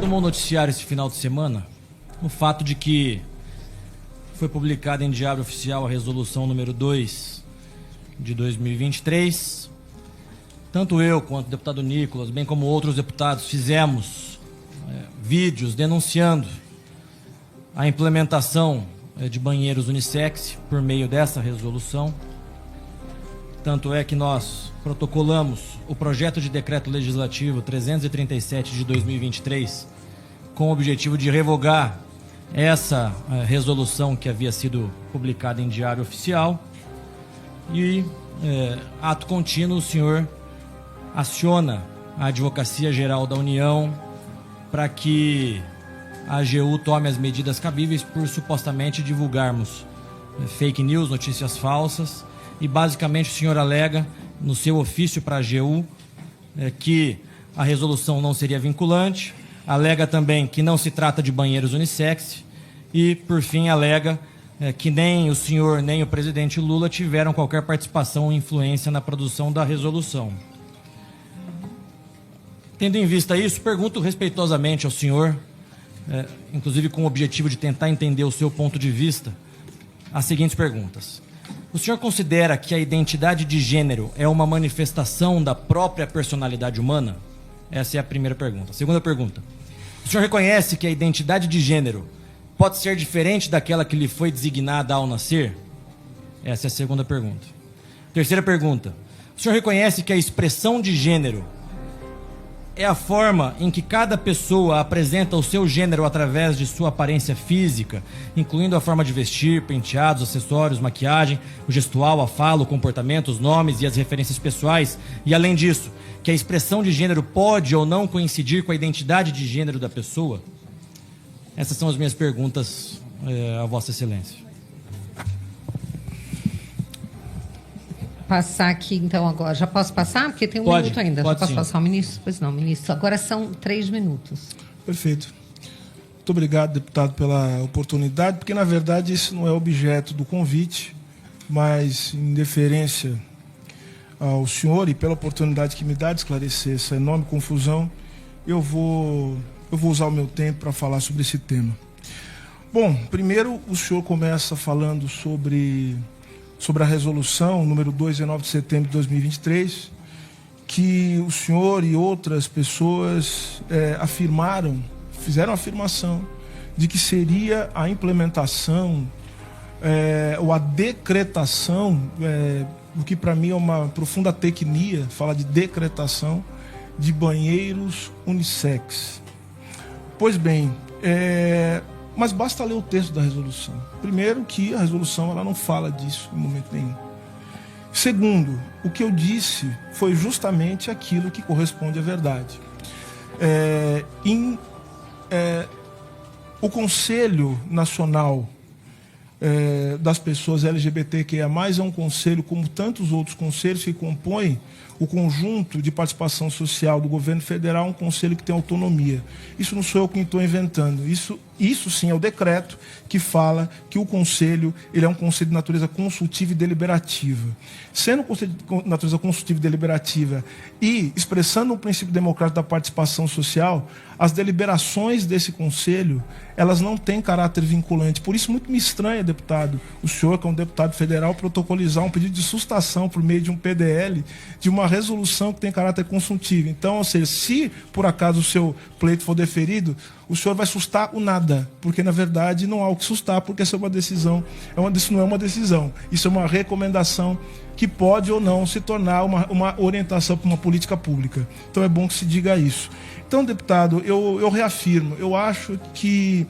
tomou noticiário esse final de semana o fato de que foi publicada em Diário Oficial a resolução número 2 de 2023. Tanto eu quanto o deputado Nicolas, bem como outros deputados, fizemos vídeos denunciando a implementação de banheiros unissex por meio dessa resolução. Tanto é que nós protocolamos o projeto de decreto legislativo 337 de 2023 com o objetivo de revogar essa resolução que havia sido publicada em Diário Oficial. E, ato contínuo, o senhor aciona a Advocacia Geral da União para que a AGU tome as medidas cabíveis por supostamente divulgarmos fake news, notícias falsas. E basicamente o senhor alega no seu ofício para a AGU que a resolução não seria vinculante, alega também que não se trata de banheiros unissex e, por fim, alega que nem o senhor nem o presidente Lula tiveram qualquer participação ou influência na produção da resolução. Tendo em vista isso, pergunto respeitosamente ao senhor, inclusive com o objetivo de tentar entender o seu ponto de vista, as seguintes perguntas. O senhor considera que a identidade de gênero é uma manifestação da própria personalidade humana? Essa é a primeira pergunta. Segunda pergunta. O senhor reconhece que a identidade de gênero pode ser diferente daquela que lhe foi designada ao nascer? Essa é a segunda pergunta. Terceira pergunta. O senhor reconhece que a expressão de gênero é a forma em que cada pessoa apresenta o seu gênero através de sua aparência física, incluindo a forma de vestir, penteados, acessórios, maquiagem, o gestual, a fala, o comportamento, os nomes e as referências pessoais, e além disso, que a expressão de gênero pode ou não coincidir com a identidade de gênero da pessoa? Essas são as minhas perguntas a Vossa Excelência. Passar aqui, então, agora. Já posso passar? Porque tem um minuto ainda. Já posso passar ao ministro? Pois não, ministro. Agora são 3 minutos. Perfeito. Muito obrigado, deputado, pela oportunidade, porque, na verdade, isso não é objeto do convite, mas, em deferência ao senhor e pela oportunidade que me dá de esclarecer essa enorme confusão, eu vou usar o meu tempo para falar sobre esse tema. Bom, primeiro, o senhor começa falando sobre a resolução número 2, 19 de setembro de 2023, que o senhor e outras pessoas fizeram a afirmação de que seria a implementação ou a decretação, o que para mim é uma profunda tecnia, fala de decretação de banheiros unissex. Pois bem, mas basta ler o texto da resolução. Primeiro, que a resolução ela não fala disso em momento nenhum. Segundo, o que eu disse foi justamente aquilo que corresponde à verdade. O Conselho Nacional das Pessoas LGBTQIA+, é um conselho, como tantos outros conselhos que compõem o conjunto de participação social do governo federal, um conselho que tem autonomia. Isso não sou eu quem estou inventando. Isso sim é o decreto que fala que o conselho ele é um conselho de natureza consultiva e deliberativa. Sendo um conselho de natureza consultiva e deliberativa e expressando o princípio democrático da participação social, as deliberações desse conselho, elas não têm caráter vinculante. Por isso, muito me estranha, deputado, o senhor, que é um deputado federal, protocolizar um pedido de sustação por meio de um PDL, de uma resolução que tem caráter consultivo. Então, ou seja, se por acaso o seu pleito for deferido, o senhor vai sustar o nada, porque na verdade não há o que sustar, porque essa é uma decisão, isso não é uma decisão, isso é uma recomendação que pode ou não se tornar uma orientação para uma política pública. Então é bom que se diga isso. Então, deputado, eu reafirmo, eu acho que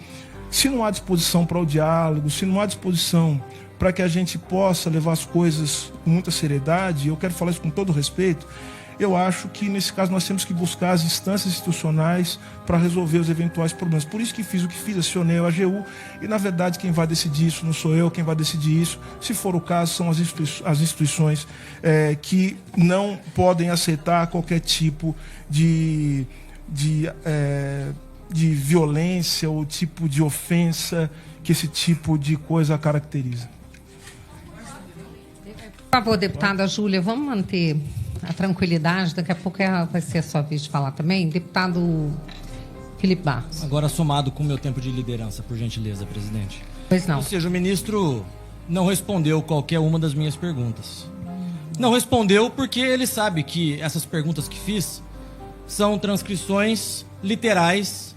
se não há disposição para o diálogo, se não há disposição para que a gente possa levar as coisas com muita seriedade, eu quero falar isso com todo respeito, eu acho que, nesse caso, nós temos que buscar as instâncias institucionais para resolver os eventuais problemas. Por isso que fiz o que fiz, acionei a AGU, e, na verdade, quem vai decidir isso não sou eu, quem vai decidir isso, se for o caso, são as instituições que não podem aceitar qualquer tipo de violência ou tipo de ofensa que esse tipo de coisa caracteriza. Por favor, deputada Júlia, vamos manter a tranquilidade, daqui a pouco vai ser a sua vez de falar também. Deputado Felipe Barros. Agora somado com o meu tempo de liderança, por gentileza, presidente. Pois não. Ou seja, o ministro não respondeu qualquer uma das minhas perguntas. Não respondeu porque ele sabe que essas perguntas que fiz são transcrições literais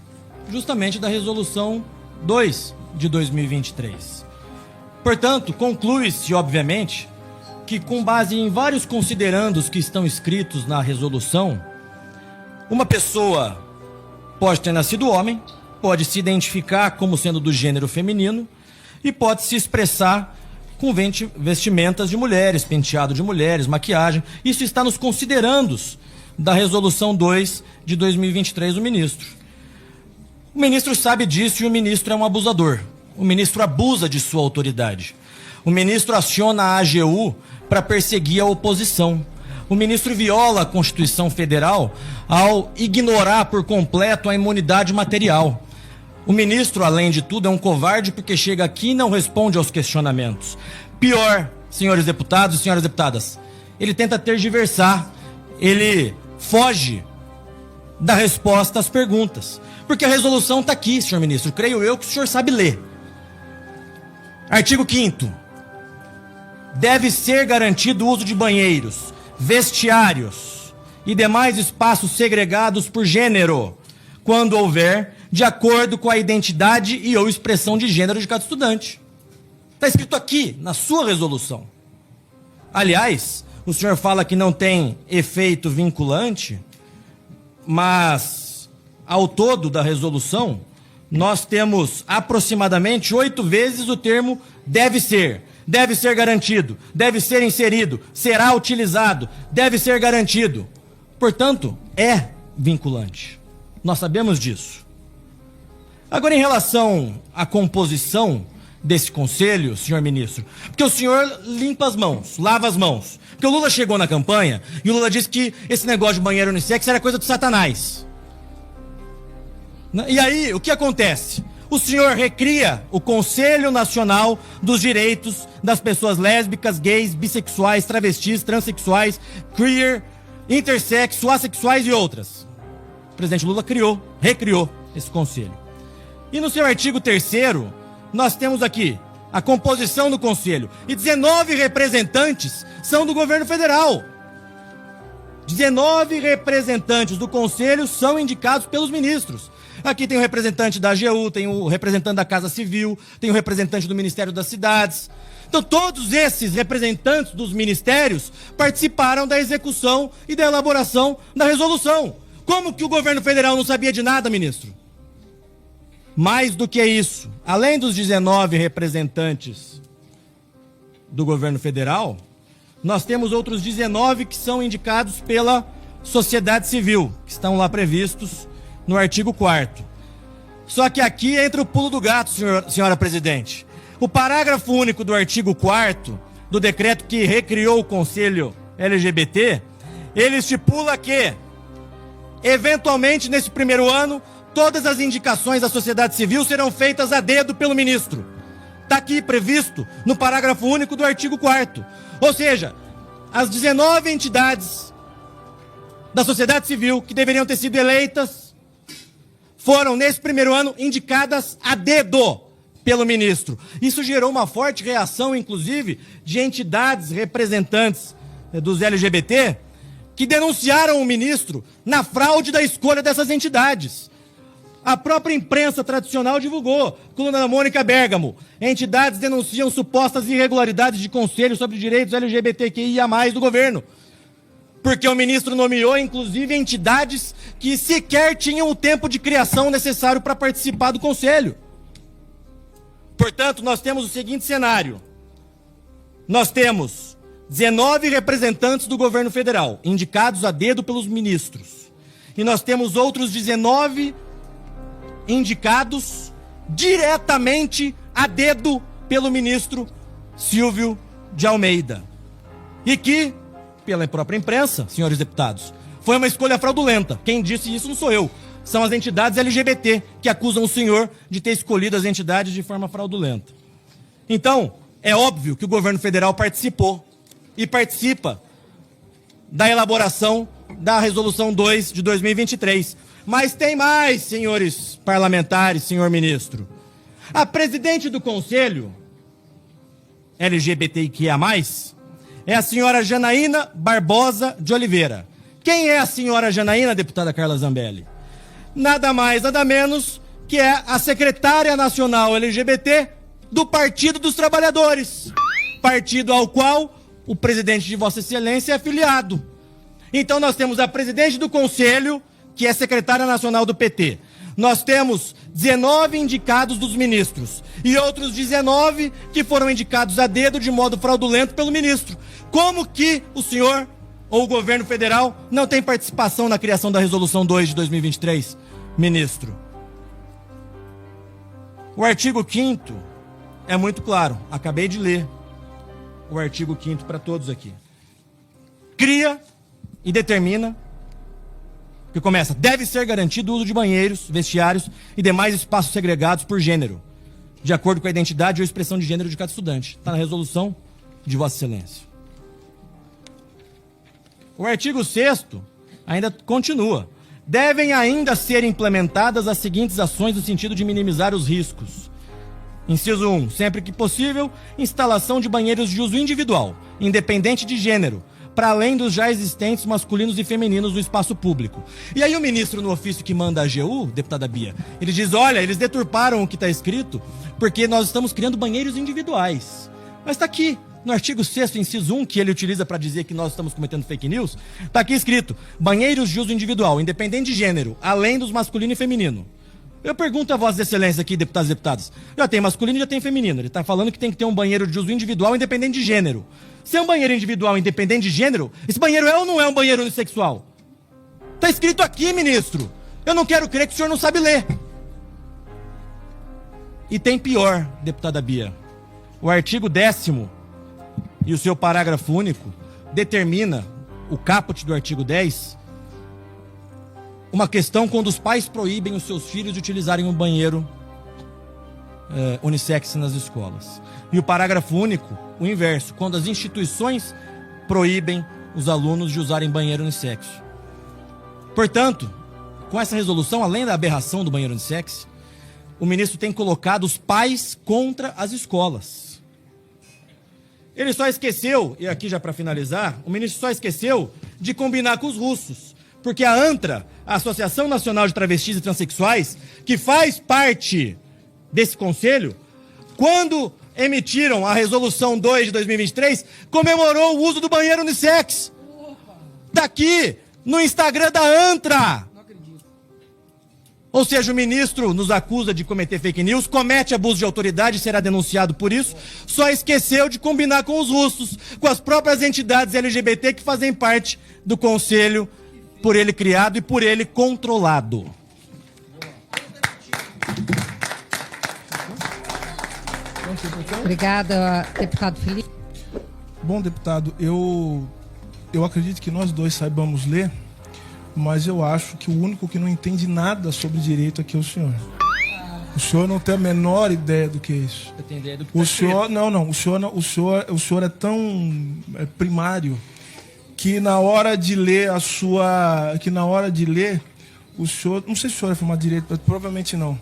justamente da Resolução 2 de 2023. Portanto, conclui-se, obviamente, que com base em vários considerandos que estão escritos na resolução, uma pessoa pode ter nascido homem, pode se identificar como sendo do gênero feminino e pode se expressar com vestimentas de mulheres, penteado de mulheres, maquiagem. Isso está nos considerandos da Resolução 2 de 2023 do ministro. O ministro sabe disso e o ministro é um abusador. O ministro abusa de sua autoridade. O ministro aciona a AGU para perseguir a oposição. O ministro viola a Constituição Federal ao ignorar por completo a imunidade material. O ministro, além de tudo, é um covarde porque chega aqui e não responde aos questionamentos. Pior, senhores deputados e senhoras deputadas, ele tenta tergiversar, ele foge da resposta às perguntas. Porque a resolução está aqui, senhor ministro. Creio eu que o senhor sabe ler. Artigo 5º. Deve ser garantido o uso de banheiros, vestiários e demais espaços segregados por gênero, quando houver, de acordo com a identidade e ou expressão de gênero de cada estudante. Está escrito aqui, na sua resolução. Aliás, o senhor fala que não tem efeito vinculante, mas ao todo da resolução, nós temos aproximadamente 8 vezes o termo deve ser garantido, deve ser inserido, será utilizado, deve ser garantido. Portanto, é vinculante. Nós sabemos disso. Agora, em relação à composição desse conselho, senhor ministro, porque o senhor limpa as mãos, lava as mãos. Porque o Lula chegou na campanha e o Lula disse que esse negócio de banheiro unissex era coisa do Satanás. E aí, o que acontece? O senhor recria o Conselho Nacional dos Direitos das Pessoas Lésbicas, Gays, Bissexuais, Travestis, Transsexuais, Queer, Intersexo, Assexuais e outras. O presidente Lula recriou esse conselho. E no seu artigo 3º, nós temos aqui a composição do conselho. E 19 representantes são do governo federal. 19 representantes do conselho são indicados pelos ministros. Aqui tem o representante da AGU, tem o representante da Casa Civil, tem o representante do Ministério das Cidades. Então, todos esses representantes dos ministérios participaram da execução e da elaboração da resolução. Como que o governo federal não sabia de nada, ministro? Mais do que isso, além dos 19 representantes do governo federal, nós temos outros 19 que são indicados pela sociedade civil, que estão lá previstos no artigo 4º. Só que aqui entra o pulo do gato, senhora presidente. O parágrafo único do artigo 4º do decreto que recriou o Conselho LGBT, ele estipula que, eventualmente, nesse primeiro ano, todas as indicações da sociedade civil serão feitas a dedo pelo ministro. Está aqui previsto no parágrafo único do artigo 4º. Ou seja, as 19 entidades da sociedade civil que deveriam ter sido eleitas foram, nesse primeiro ano, indicadas a dedo pelo ministro. Isso gerou uma forte reação, inclusive, de entidades representantes dos LGBT que denunciaram o ministro na fraude da escolha dessas entidades. A própria imprensa tradicional divulgou, coluna da Mônica Bergamo. Entidades denunciam supostas irregularidades de conselho sobre direitos LGBTQIA+, do governo. Porque o ministro nomeou, inclusive, entidades que sequer tinham o tempo de criação necessário para participar do conselho. Portanto, nós temos o seguinte cenário. Nós temos 19 representantes do governo federal, indicados a dedo pelos ministros. E nós temos outros 19 indicados diretamente a dedo pelo ministro Silvio de Almeida. E que, pela própria imprensa, senhores deputados, foi uma escolha fraudulenta. Quem disse isso não sou eu. São as entidades LGBT que acusam o senhor de ter escolhido as entidades de forma fraudulenta. Então, é óbvio que o governo federal participou e participa da elaboração da Resolução 2 de 2023. Mas tem mais, senhores parlamentares, senhor ministro. A presidente do Conselho LGBTQIA+, é a senhora Janaína Barbosa de Oliveira. Quem é a senhora Janaína, deputada Carla Zambelli? Nada mais, nada menos que é a secretária nacional LGBT do Partido dos Trabalhadores, partido ao qual o presidente de Vossa Excelência é afiliado. Então nós temos a presidente do Conselho, que é secretária nacional do PT. Nós temos 19 indicados dos ministros e outros 19 que foram indicados a dedo de modo fraudulento pelo ministro. Como que o senhor ou o governo federal não tem participação na criação da Resolução 2 de 2023, ministro? O artigo 5º é muito claro. Acabei de ler o artigo 5º para todos aqui. Cria e determina que começa: deve ser garantido o uso de banheiros, vestiários e demais espaços segregados por gênero, de acordo com a identidade ou expressão de gênero de cada estudante. Está na resolução de Vossa Excelência. O artigo 6º ainda continua. Devem ainda ser implementadas as seguintes ações no sentido de minimizar os riscos. Inciso 1. Sempre que possível, instalação de banheiros de uso individual, independente de gênero, para além dos já existentes masculinos e femininos no espaço público. E aí o ministro, no ofício que manda a AGU, deputada Bia, ele diz: olha, eles deturparam o que está escrito porque nós estamos criando banheiros individuais. Mas está aqui, no artigo 6º, inciso 1, que ele utiliza para dizer que nós estamos cometendo fake news, está aqui escrito: banheiros de uso individual, independente de gênero, além dos masculino e feminino. Eu pergunto a Vossa Excelência aqui, deputados e deputadas, já tem masculino e já tem feminino. Ele está falando que tem que ter um banheiro de uso individual independente de gênero. Se é um banheiro individual independente de gênero, esse banheiro é ou não é um banheiro unissexual? Está escrito aqui, ministro. Eu não quero crer que o senhor não sabe ler. E tem pior, deputada Bia. O artigo 10º e o seu parágrafo único determina, o caput do artigo 10, uma questão quando os pais proíbem os seus filhos de utilizarem um banheiro unissex nas escolas. E o parágrafo único, o inverso, quando as instituições proíbem os alunos de usarem banheiro unissex. Portanto, com essa resolução, além da aberração do banheiro unissex, o ministro tem colocado os pais contra as escolas. Ele só esqueceu, e aqui já para finalizar, o ministro só esqueceu de combinar com os russos. Porque a ANTRA, a Associação Nacional de Travestis e Transsexuais, que faz parte desse conselho, quando emitiram a Resolução 2 de 2023, comemorou o uso do banheiro unissex. Está aqui, no Instagram da ANTRA. Não acredito. Ou seja, o ministro nos acusa de cometer fake news, comete abuso de autoridade e será denunciado por isso, só esqueceu de combinar com os russos, com as próprias entidades LGBT que fazem parte do conselho por ele criado e por ele controlado. Obrigada, deputado Felipe. Bom, deputado, eu acredito que nós dois saibamos ler, mas eu acho que o único que não entende nada sobre direito aqui é o senhor. O senhor não tem a menor ideia do que é isso. Eu tenho ideia do que o senhor, não, o senhor é tão primário que na hora de ler o senhor, não sei se o senhor é formado de direito, provavelmente não.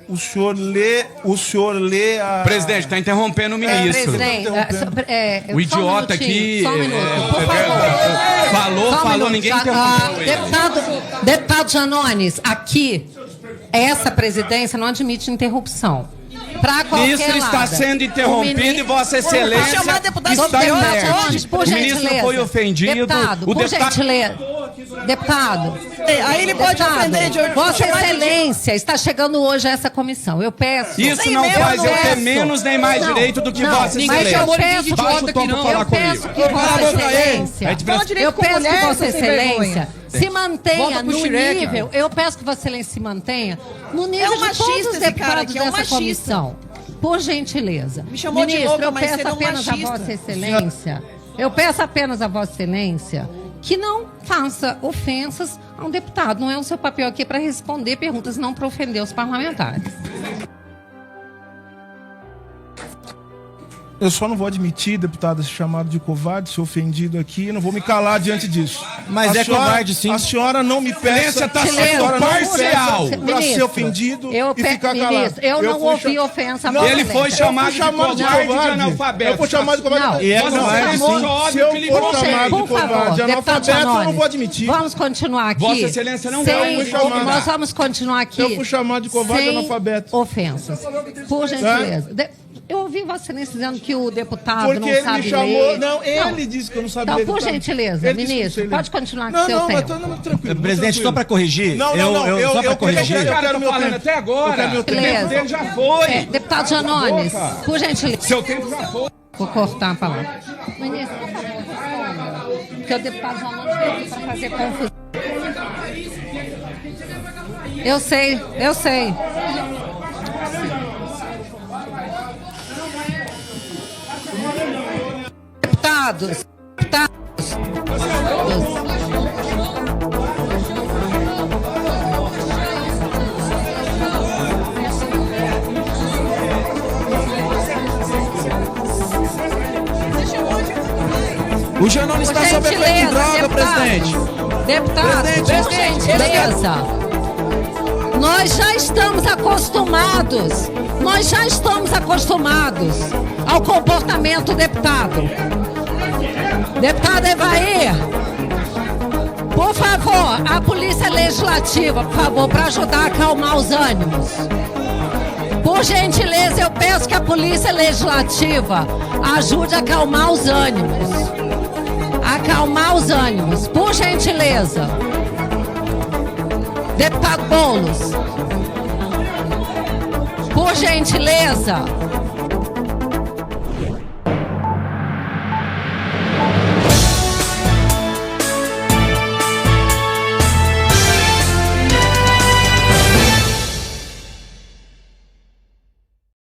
O senhor lê a... Presidente, está interrompendo o ministro. O idiota aqui... Só um minuto, por favor. Falou, ninguém interrompeu ele. Deputado Janones, aqui, essa presidência não admite interrupção. O ministro está sendo interrompido e Vossa Excelência está inerte. O ministro foi ofendido. Deputado, aí ele pode ofender de Vossa Excelência está chegando hoje a essa comissão. Eu peço. Isso não faz eu ter menos nem mais direito do que Vossa Excelência. Baixa o tom para falar comigo. Eu peço que Vossa Excelência se mantenha no nível. Eu peço que Vossa Excelência se mantenha no nível de todos os deputados dessa comissão. Por gentileza. Ministro, eu peço apenas a Vossa Excelência. Eu peço apenas a Vossa Excelência que não faça ofensas a um deputado. Não é o seu papel aqui para responder perguntas, não para ofender os parlamentares. Eu só não vou admitir, deputada, ser chamado de covarde, ser ofendido aqui, não vou me calar diante disso. Mas covarde, sim. A senhora não me peça, tá sendo parcial para ser ofendido e ficar calado. Eu não ouvi ofensa. Ele foi chamado de covarde de analfabeto. Eu fui chamado de covarde. Se eu for chamado de covarde de analfabeto, eu não vou admitir. Vamos continuar aqui. Vossa Excelência não vai chamar. Nós vamos continuar aqui. Eu fui chamado de covarde de analfabeto. Ofensas. Por gentileza. Eu ouvi Vossa Excelência dizendo que o deputado porque não ele sabe me chamou, ler. Não, ele disse que eu não sabia ler. ler. Então, por gentileza, ministro, pode continuar com o seu tempo. Não, tranquilo. Presidente, só para corrigir. Só para corrigir. Eu quero meu tempo até agora. O tempo dele já foi. Deputado Janones, por gentileza. Seu tempo já foi. Vou cortar a palavra. Ministro, por favor, porque o deputado Janones veio aqui para fazer confusão. Eu sei. Deputados. O Janones está sob efeito de droga, presidente. Deputado, por gentileza. Nós já estamos acostumados ao comportamento do deputado. Deputado Evair, por favor, a Polícia Legislativa, por favor, para ajudar a acalmar os ânimos. Por gentileza, eu peço que a Polícia Legislativa ajude a acalmar os ânimos. Por gentileza. Deputado Boulos, por gentileza.